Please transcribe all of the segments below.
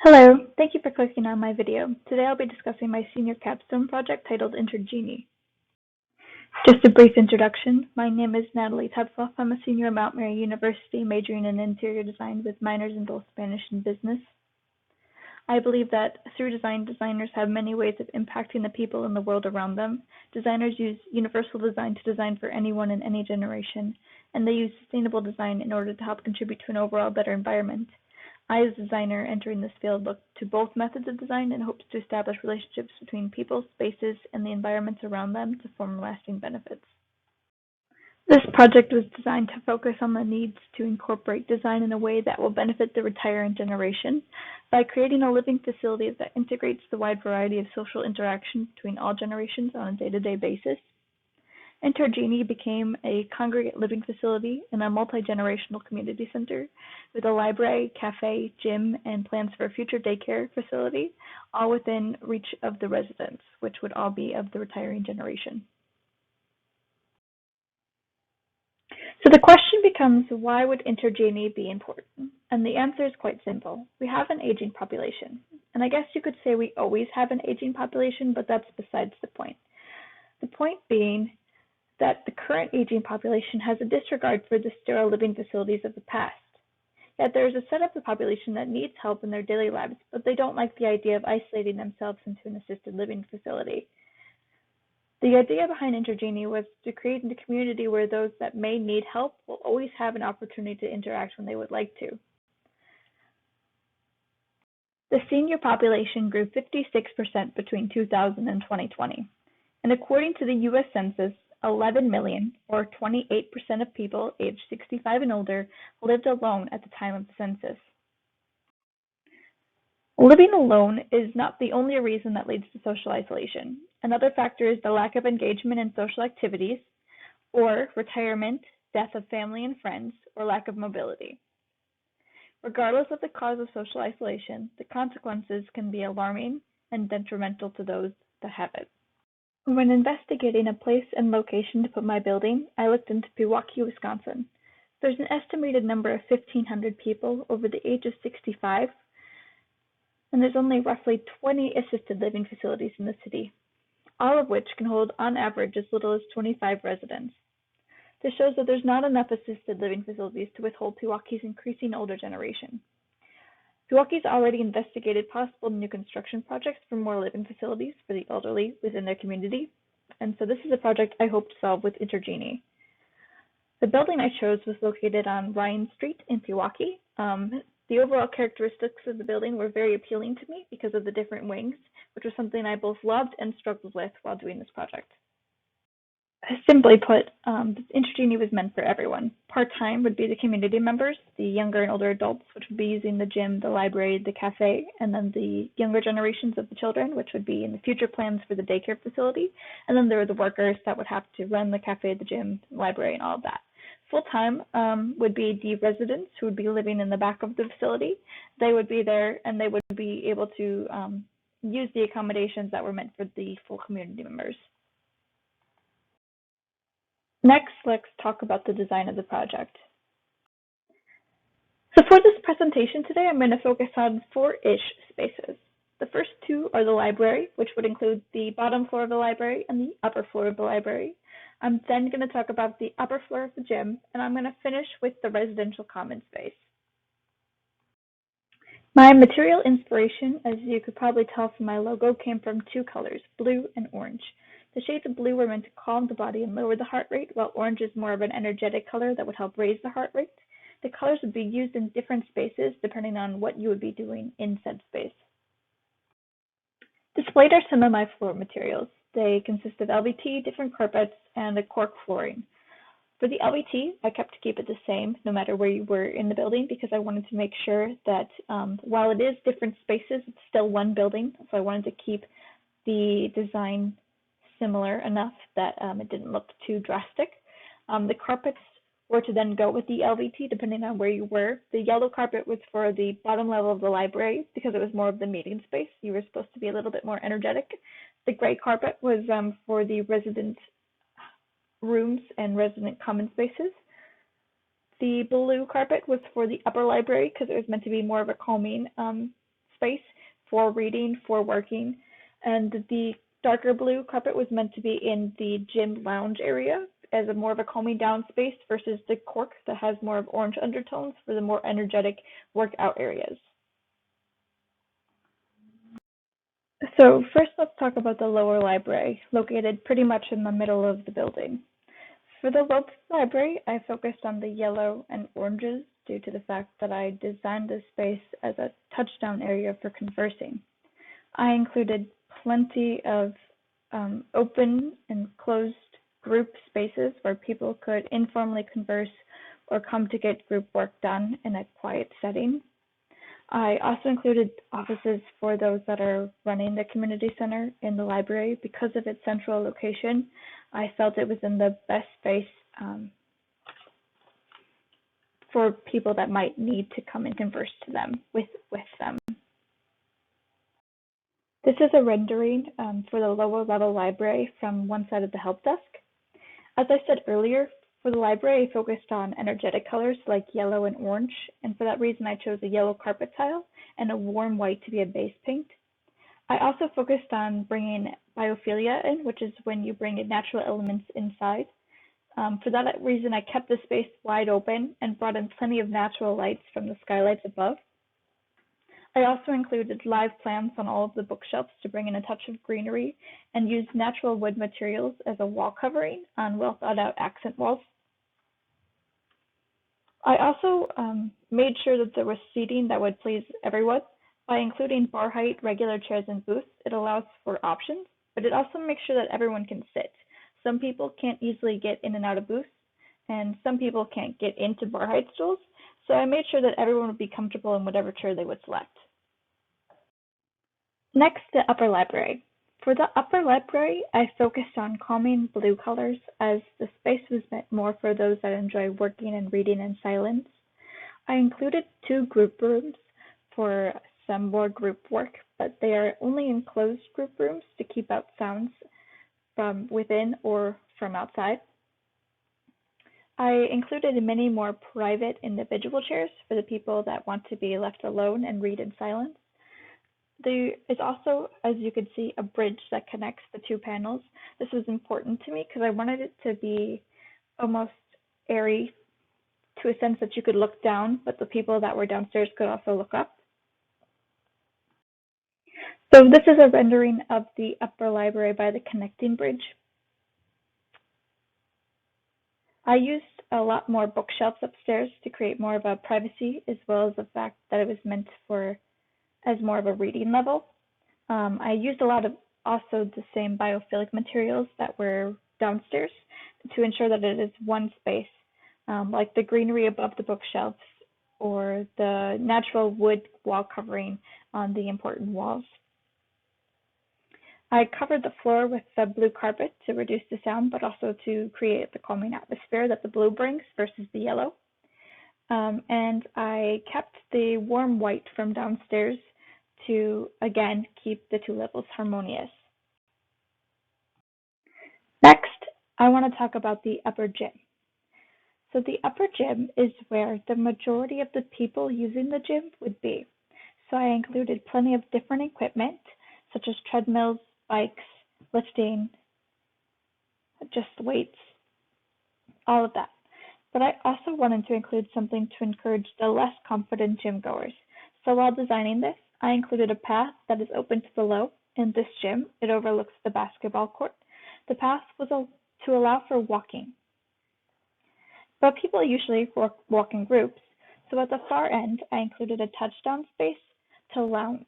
Hello, thank you for clicking on my video. Today I'll be discussing my senior capstone project titled Intergenie. Just a brief introduction. My name is Natalie Tepfoff. I'm a senior at Mount Mary University majoring in interior design with minors in both Spanish and business. I believe that through design, designers have many ways of impacting the people and the world around them. Designers use universal design to design for anyone in any generation, and they use sustainable design in order to help contribute to an overall better environment. I, as a designer entering this field, look to both methods of design and hopes to establish relationships between people, spaces, and the environments around them to form lasting benefits. This project was designed to focus on the needs to incorporate design in a way that will benefit the retiring generation by creating a living facility that integrates the wide variety of social interaction between all generations on a day-to-day basis. Intergenie became a congregate living facility and a multi-generational community center with a library, cafe, gym, and plans for a future daycare facility, all within reach of the residents, which would all be of the retiring generation. So the question becomes, why would Intergenie be important? And the answer is quite simple. We have an aging population. And I guess you could say we always have an aging population, but that's besides the point. The point being that the current aging population has a disregard for the sterile living facilities of the past. Yet there is a set of the population that needs help in their daily lives, but they don't like the idea of isolating themselves into an assisted living facility. The idea behind Intergenie was to create a community where those that may need help will always have an opportunity to interact when they would like to. The senior population grew 56% between 2000 and 2020, and according to the U.S. Census, 11 million, or 28% of people aged 65 and older, lived alone at the time of the census. Living alone is not the only reason that leads to social isolation. Another factor is the lack of engagement in social activities, or retirement, death of family and friends, or lack of mobility. Regardless of the cause of social isolation, the consequences can be alarming and detrimental to those that have it. When investigating a place and location to put my building, I looked into Pewaukee, Wisconsin. There's an estimated number of 1,500 people over the age of 65, and there's only roughly 20 assisted living facilities in the city, all of which can hold on average as little as 25 residents. This shows that there's not enough assisted living facilities to withhold Pewaukee's increasing older generation. Pewaukee's already investigated possible new construction projects for more living facilities for the elderly within their community, and so this is a project I hope to solve with Intergenie. The building I chose was located on Ryan Street in Pewaukee. The overall characteristics of the building were very appealing to me because of the different wings, which was something I both loved and struggled with while doing this project. Simply put, Intergenie was meant for everyone. Part-time would be the community members, the younger and older adults, which would be using the gym, the library, the cafe, and then the younger generations of the children, which would be in the future plans for the daycare facility. And then there were the workers that would have to run the cafe, the gym, the library, and all of that. Full-time would be the residents who would be living in the back of the facility. They would be there, and they would be able to use the accommodations that were meant for the full community members. Next, let's talk about the design of the project. So for this presentation today, I'm going to focus on four-ish spaces. The first two are the library, which would include the bottom floor of the library and the upper floor of the library. I'm then going to talk about the upper floor of the gym, and I'm going to finish with the residential common space. My material inspiration, as you could probably tell from my logo, came from two colors, blue and orange. The shades of blue were meant to calm the body and lower the heart rate, while orange is more of an energetic color that would help raise the heart rate. The colors would be used in different spaces depending on what you would be doing in said space. Displayed are some of my floor materials. They consist of LVT, different carpets, and a cork flooring. For the LVT, I kept to keep it the same no matter where you were in the building because I wanted to make sure that while it is different spaces, it's still one building. So I wanted to keep the design similar enough that it didn't look too drastic. The carpets were to then go with the LVT depending on where you were. The yellow carpet was for the bottom level of the library because it was more of the meeting space. You were supposed to be a little bit more energetic. The gray carpet was for the resident rooms and resident common spaces. The blue carpet was for the upper library because it was meant to be more of a calming space for reading, for working, and the darker blue carpet was meant to be in the gym lounge area as a more of a calming down space versus the cork that has more of orange undertones for the more energetic workout areas. So first let's talk about the lower library, located pretty much in the middle of the building. For the lower library, I focused on the yellow and oranges due to the fact that I designed this space as a touchdown area for conversing. I included plenty of open and closed group spaces where people could informally converse or come to get group work done in a quiet setting. I also included offices for those that are running the community center in the library. Because of its central location, I felt it was in the best space for people that might need to come and converse to them with them. This is a rendering for the lower level library from one side of the help desk. As I said earlier, for the library, I focused on energetic colors like yellow and orange, and for that reason I chose a yellow carpet tile and a warm white to be a base paint. I also focused on bringing biophilia in, which is when you bring in natural elements inside. For that reason, I kept the space wide open and brought in plenty of natural lights from the skylights above. I also included live plants on all of the bookshelves to bring in a touch of greenery and used natural wood materials as a wall covering on well thought out accent walls. I also made sure that there was seating that would please everyone. By including bar height, regular chairs, and booths, it allows for options, but it also makes sure that everyone can sit. Some people can't easily get in and out of booths, and some people can't get into bar height stools, so I made sure that everyone would be comfortable in whatever chair they would select. Next, the upper library. For the upper library, I focused on calming blue colors as the space was meant more for those that enjoy working and reading in silence. I included 2 group rooms for some more group work, but they are only enclosed group rooms to keep out sounds from within or from outside. I included many more private individual chairs for the people that want to be left alone and read in silence. There is also, as you can see, a bridge that connects the 2 panels. This was important to me because I wanted it to be almost airy to a sense that you could look down, but the people that were downstairs could also look up. So this is a rendering of the upper library by the connecting bridge. I used a lot more bookshelves upstairs to create more of a privacy, as well as the fact that it was meant for as more of a reading level. I used a lot of also the same biophilic materials that were downstairs to ensure that it is one space, like the greenery above the bookshelves or the natural wood wall covering on the important walls. I covered the floor with the blue carpet to reduce the sound, but also to create the calming atmosphere that the blue brings versus the yellow. And I kept the warm white from downstairs to, again, keep the 2 levels harmonious. Next, I want to talk about the upper gym. So the upper gym is where the majority of the people using the gym would be. So I included plenty of different equipment, such as treadmills, bikes, lifting, just weights, all of that. But I also wanted to include something to encourage the less confident gym goers. So while designing this, I included a path that is open to below. In this gym, it overlooks the basketball court. The path was to allow for walking. But people usually walk in groups, so at the far end, I included a touchdown space to lounge.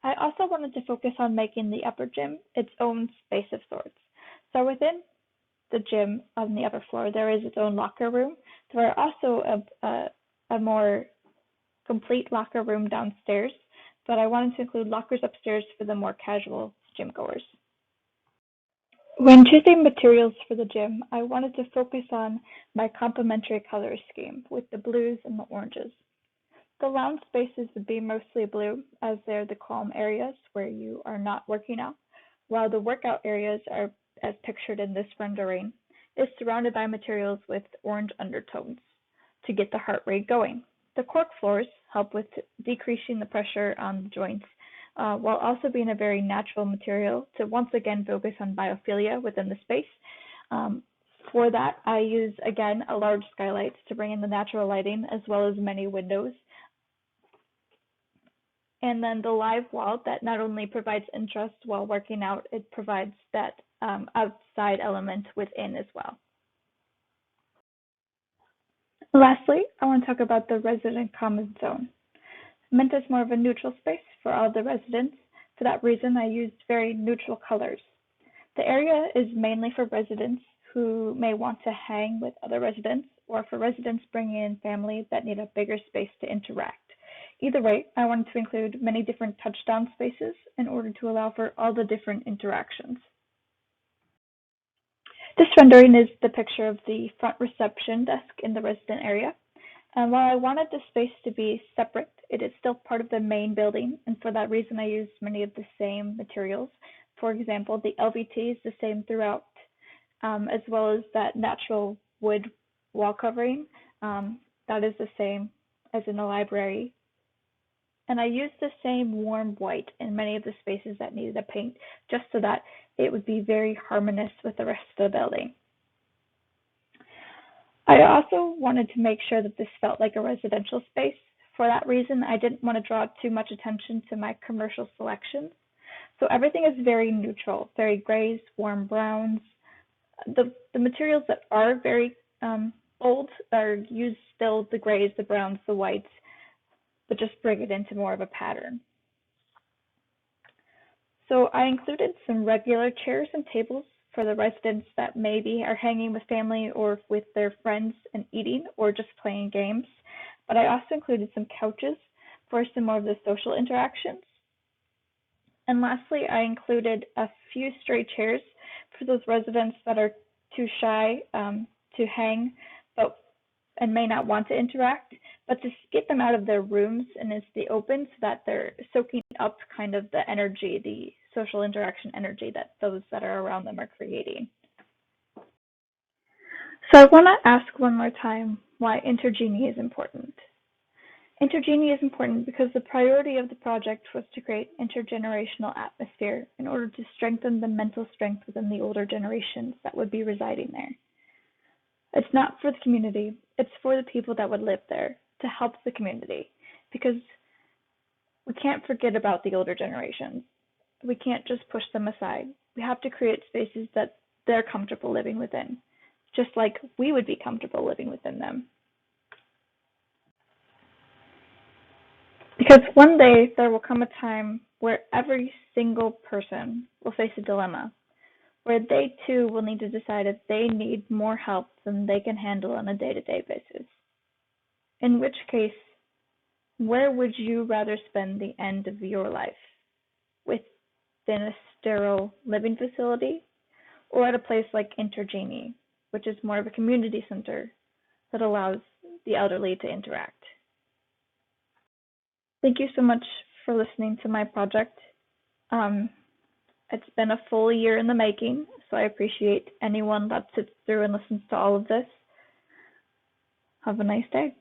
I also wanted to focus on making the upper gym its own space of sorts. So within the gym on the upper floor, there is its own locker room. There are also a more complete locker room downstairs, but I wanted to include lockers upstairs for the more casual gym goers. When choosing materials for the gym, I wanted to focus on my complementary color scheme with the blues and the oranges. The lounge spaces would be mostly blue, as they're the calm areas where you are not working out, while the workout areas are, as pictured in this rendering, is surrounded by materials with orange undertones to get the heart rate going. The cork floors help with decreasing the pressure on the joints, while also being a very natural material to once again focus on biophilia within the space. Um, for that, I use again a large skylight to bring in the natural lighting as well as many windows. And then the live wall that not only provides interest while working out, it provides that outside element within as well. Lastly, I want to talk about the resident common zone. Meant as more of a neutral space for all the residents. For that reason, I used very neutral colors. The area is mainly for residents who may want to hang with other residents, or for residents bringing in family that need a bigger space to interact. Either way, I wanted to include many different touchdown spaces in order to allow for all the different interactions. This rendering is the picture of the front reception desk in the resident area. And while I wanted the space to be separate, it is still part of the main building, and for that reason I used many of the same materials. For example, the LVT is the same throughout, as well as that natural wood wall covering. That is the same as in the library. And I used the same warm white in many of the spaces that needed a paint, just so that it would be very harmonious with the rest of the building. I also wanted to make sure that this felt like a residential space. For that reason, I didn't want to draw too much attention to my commercial selections. So everything is very neutral, very grays, warm browns. The materials that are very bold are used still the grays, the browns, the whites, but just bring it into more of a pattern. So I included some regular chairs and tables for the residents that maybe are hanging with family or with their friends and eating or just playing games. But I also included some couches for some more of the social interactions. And lastly, I included a few stray chairs for those residents that are too shy to hang and may not want to interact, but to get them out of their rooms and into the open so that they're soaking up kind of the energy, the social interaction energy that those that are around them are creating. So I want to ask one more time why Intergenie is important. Intergenie is important because the priority of the project was to create intergenerational atmosphere in order to strengthen the mental strength within the older generations that would be residing there. It's not for the community, it's for the people that would live there, to help the community, because we can't forget about the older generations. We can't just push them aside. We have to create spaces that they're comfortable living within, just like we would be comfortable living within them. Because one day there will come a time where every single person will face a dilemma, where they too will need to decide if they need more help than they can handle on a day-to-day basis. In which case, where would you rather spend the end of your life? Within a sterile living facility, or at a place like Intergenie, which is more of a community center that allows the elderly to interact? Thank you so much for listening to my project. It's been a full year in the making, so I appreciate anyone that sits through and listens to all of this. Have a nice day.